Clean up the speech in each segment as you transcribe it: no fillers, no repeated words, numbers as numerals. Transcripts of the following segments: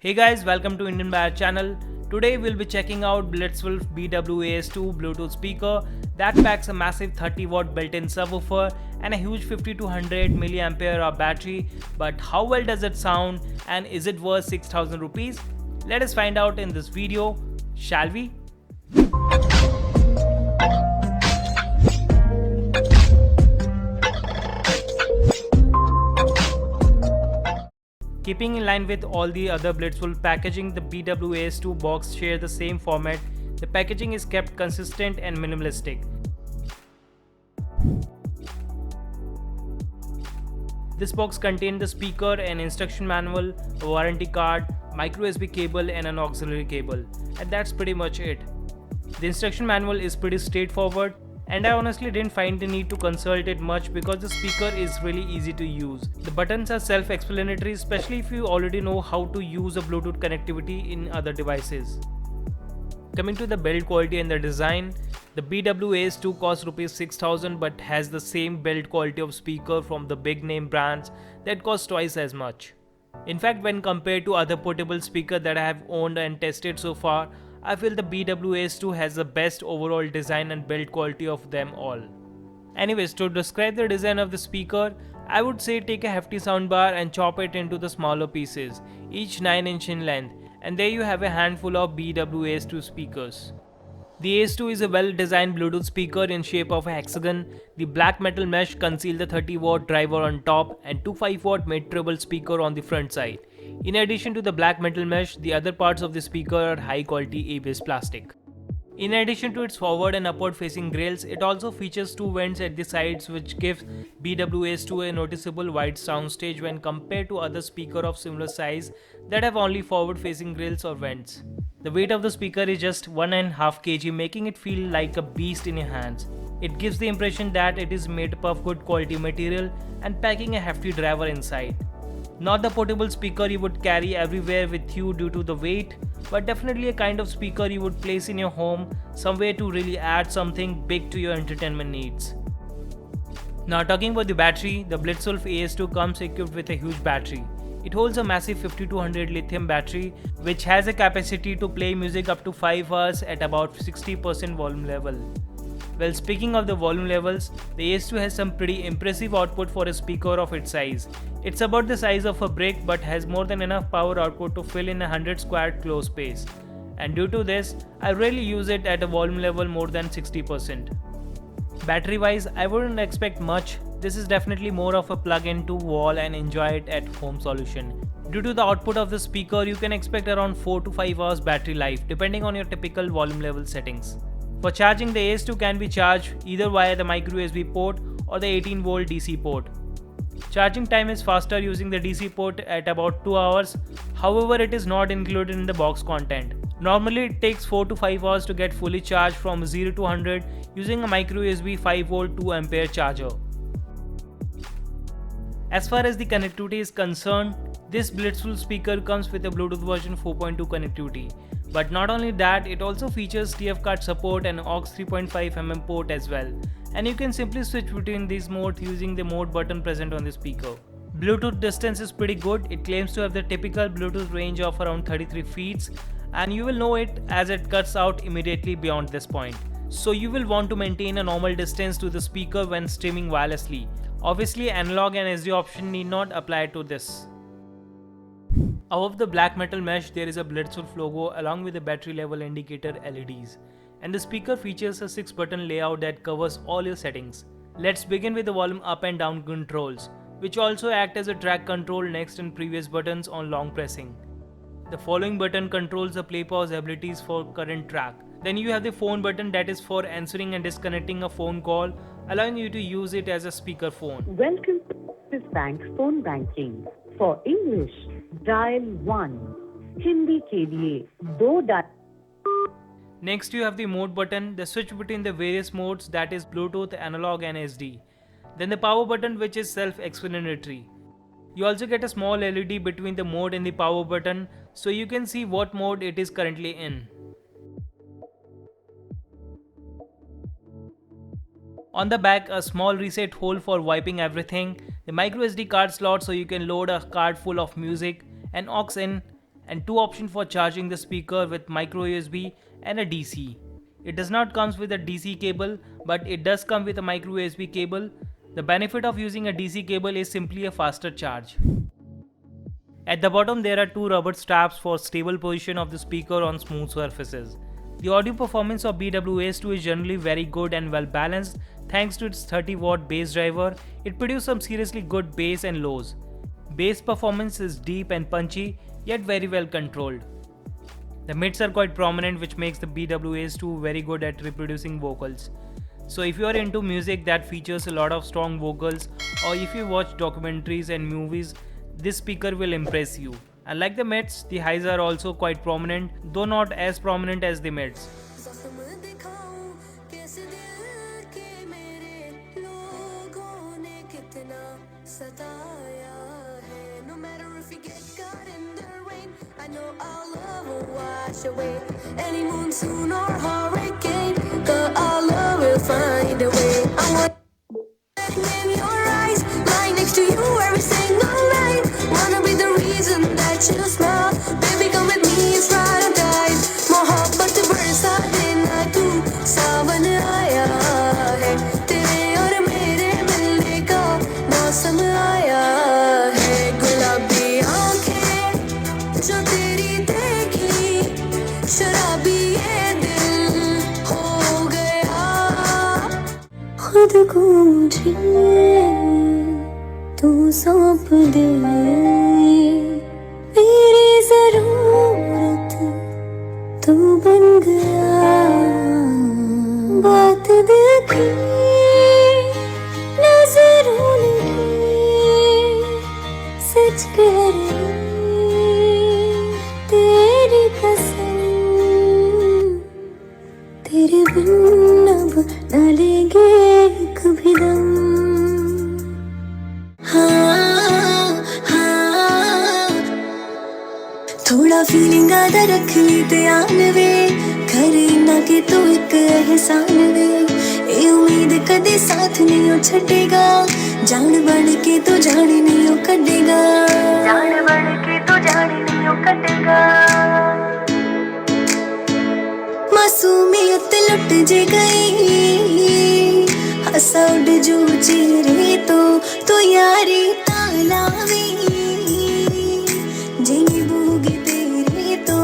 Hey guys, welcome to Indian Buyer channel. Today we'll be checking out Blitzwolf BWAS2 Bluetooth speaker that packs a massive 30-watt built-in subwoofer and a huge 5200 mAh battery. But how well does it sound and is it worth 6000 rupees? Let us find out in this video, shall we? Keeping in line with all the other Blitzwolf packaging, the BWAS2 box shares the same format. The packaging is kept consistent and minimalistic. This box contains the speaker, an instruction manual, a warranty card, micro USB cable and an auxiliary cable, and that's pretty much it. The instruction manual is pretty straightforward, and I honestly didn't find the need to consult it much because the speaker is really easy to use. The buttons are self-explanatory, especially if you already know how to use a Bluetooth connectivity in other devices. Coming to the build quality and the design, the BWAS2 costs Rs 6000 but has the same build quality of speaker from the big name brands that cost twice as much. In fact, when compared to other portable speakers that I have owned and tested so far, I feel the BWAS2 has the best overall design and build quality of them all. Anyways, to describe the design of the speaker, I would say take a hefty soundbar and chop it into the smaller pieces, each 9" in length, and there you have a handful of BWAS2 speakers. The AS2 is a well-designed Bluetooth speaker in shape of a hexagon. The black metal mesh conceals the 30-watt driver on top and two 5-watt mid-treble speaker on the front side. In addition to the black metal mesh, the other parts of the speaker are high-quality ABS plastic. In addition to its forward and upward facing grills, it also features two vents at the sides which gives BWAS2 a noticeable wide soundstage when compared to other speakers of similar size that have only forward facing grills or vents. The weight of the speaker is just 1.5 kg, making it feel like a beast in your hands. It gives the impression that it is made up of good quality material and packing a hefty driver inside. Not the portable speaker you would carry everywhere with you due to the weight, but definitely a kind of speaker you would place in your home, somewhere to really add something big to your entertainment needs. Now talking about the battery, the Blitzwolf AS2 comes equipped with a huge battery. It holds a massive 5200 lithium battery which has a capacity to play music up to 5 hours at about 60% volume level. Well, speaking of the volume levels, the AS2 has some pretty impressive output for a speaker of its size. It's about the size of a brick but has more than enough power output to fill in a 100 square closed space. And due to this, I rarely use it at a volume level more than 60%. Battery wise, I wouldn't expect much. This is definitely more of a plug into wall and enjoy it at home solution. Due to the output of the speaker, you can expect around 4 to 5 hours battery life depending on your typical volume level settings. For charging, the AS2 can be charged either via the micro USB port or the 18-volt DC port. Charging time is faster using the DC port at about 2 hours, however it is not included in the box content. Normally it takes 4 to 5 hours to get fully charged from 0 to 100 using a micro USB 5V 2A charger. As far as the connectivity is concerned, this Blitzwolf speaker comes with a Bluetooth version 4.2 connectivity. But not only that, it also features TF card support and AUX 3.5mm port as well. And you can simply switch between these modes using the mode button present on the speaker. Bluetooth distance is pretty good. It claims to have the typical Bluetooth range of around 33 feet, and you will know it as it cuts out immediately beyond this point. So you will want to maintain a normal distance to the speaker when streaming wirelessly. Obviously, analog and SD option need not apply to this. Above the black metal mesh, there is a Blitzwolf logo along with the battery level indicator LEDs. And the speaker features a 6-button layout that covers all your settings. Let's begin with the volume up and down controls, which also act as a track control next and previous buttons on long pressing. The following button controls the play pause abilities for current track. Then you have the phone button that is for answering and disconnecting a phone call, allowing you to use it as a speaker phone. Welcome to this bank phone banking. For English, dial 1. Hindi के लिए 2 dial. Next you have the mode button, the switch between the various modes, that is Bluetooth, analog and SD. Then the power button, which is self-explanatory. You also get a small LED between the mode and the power button so you can see what mode it is currently in. On the back, a small reset hole for wiping everything, the micro SD card slot so you can load a card full of music, an aux in, and two options for charging the speaker with micro USB and a DC. It does not come with a DC cable, but it does come with a micro USB cable. The benefit of using a DC cable is simply a faster charge. At the bottom there are two rubber straps for stable position of the speaker on smooth surfaces. The audio performance of BWS2 is generally very good and well balanced thanks to its 30-watt bass driver. It produces some seriously good bass and lows. Bass performance is deep and punchy, yet very well controlled. The mids are quite prominent, which makes the BWS2 very good at reproducing vocals. So if you are into music that features a lot of strong vocals, or if you watch documentaries and movies, this speaker will impress you. Unlike the mids, the highs are also quite prominent, though not as prominent as the mids. Away. Any monsoon or hurricane, girl, our love will find a way. I want in your eyes, lying next to you every single night. Wanna be the reason that you smile. Baby, come with me, it's paradise. Mohabbat barsa dena tu, sawan aaya hai. Tere aur mere milne ka mausam aaya hai. Gulabi aankhein jo teri dekhi, शराबी ये दिल हो गया खुद को मुझे तू सौंप दे मेरी जरूरत तू बन गया बात दिल की नजरों की सच कह रही तेरी कसम तेरे बिन अब न लेंगे कभी दम हाँ हाँ थोड़ा फीलिंग आधा रख ली ध्यान वे करे ना कि तू एक एहसान वे ये उम्मीद कदे साथ नहीं हो छटेगा जान बन के तो जान नहीं हो कटेगा जान बन के तो जान नहीं हो कटेगा मासूमियत लुट जे गई हंसा उड़ जो चेहरे तो यारी तालावी जिनी बूगी तेरे तो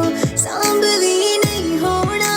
सांभली नहीं होना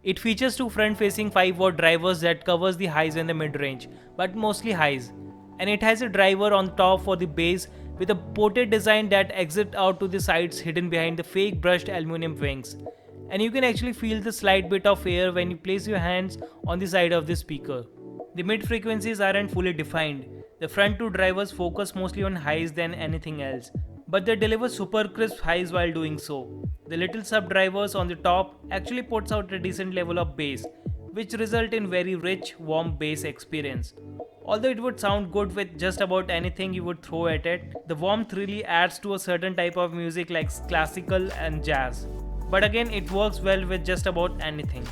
It features two front-facing 5-watt drivers that covers the highs and the mid-range, but mostly highs. And it has a driver on top for the bass with a ported design that exits out to the sides hidden behind the fake brushed aluminum wings. And you can actually feel the slight bit of air when you place your hands on the side of the speaker. The mid frequencies aren't fully defined. The front two drivers focus mostly on highs than anything else, but they deliver super crisp highs while doing so. The little sub drivers on the top actually puts out a decent level of bass, which result in very rich, warm bass experience. Although it would sound good with just about anything you would throw at it, the warmth really adds to a certain type of music like classical and jazz. But again, it works well with just about anything.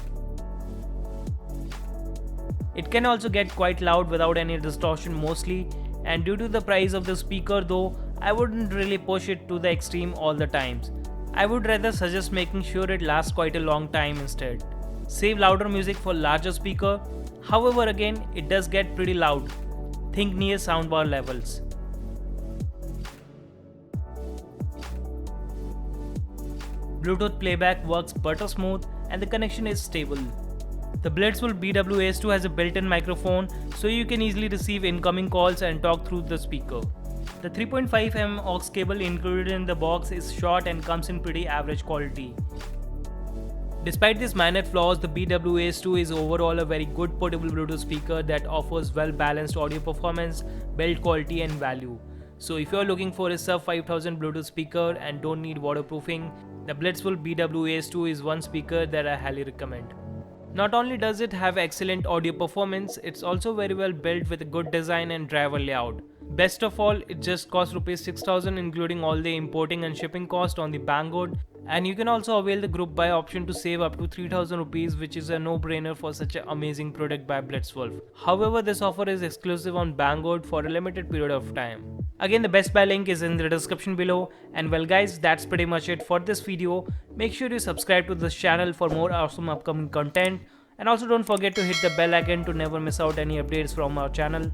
It can also get quite loud without any distortion mostly, and due to the price of the speaker though, I wouldn't really push it to the extreme all the times. I would rather suggest making sure it lasts quite a long time instead. Save louder music for larger speaker. However, again, it does get pretty loud. Think near soundbar levels. Bluetooth playback works butter smooth and the connection is stable. The Blitzwolf BW-Ace2 has a built-in microphone, so you can easily receive incoming calls and talk through the speaker. The 3.5mm aux cable included in the box is short and comes in pretty average quality. Despite these minor flaws, the BW-Ace2 is overall a very good portable Bluetooth speaker that offers well-balanced audio performance, build quality and value. So if you're looking for a sub 5000 Bluetooth speaker and don't need waterproofing, the Blitzwolf BW-Ace2 is one speaker that I highly recommend. Not only does it have excellent audio performance, it's also very well built with a good design and driver layout. Best of all, it just costs Rs 6000 including all the importing and shipping cost on the Banggood, and you can also avail the group buy option to save up to 3000 rupees, which is a no-brainer for such an amazing product by Blitzwolf. However, this offer is exclusive on Banggood for a limited period of time. Again, the best buy link is in the description below. And well guys, that's pretty much it for this video. Make sure you subscribe to this channel for more awesome upcoming content. And also don't forget to hit the bell icon to never miss out any updates from our channel.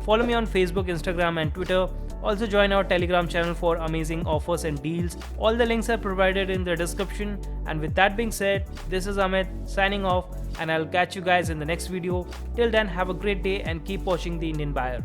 Follow me on Facebook, Instagram and Twitter. Also join our Telegram channel for amazing offers and deals. All the links are provided in the description. And with that being said, this is Amit signing off, and I'll catch you guys in the next video. Till then, have a great day and keep watching The Indian Buyer.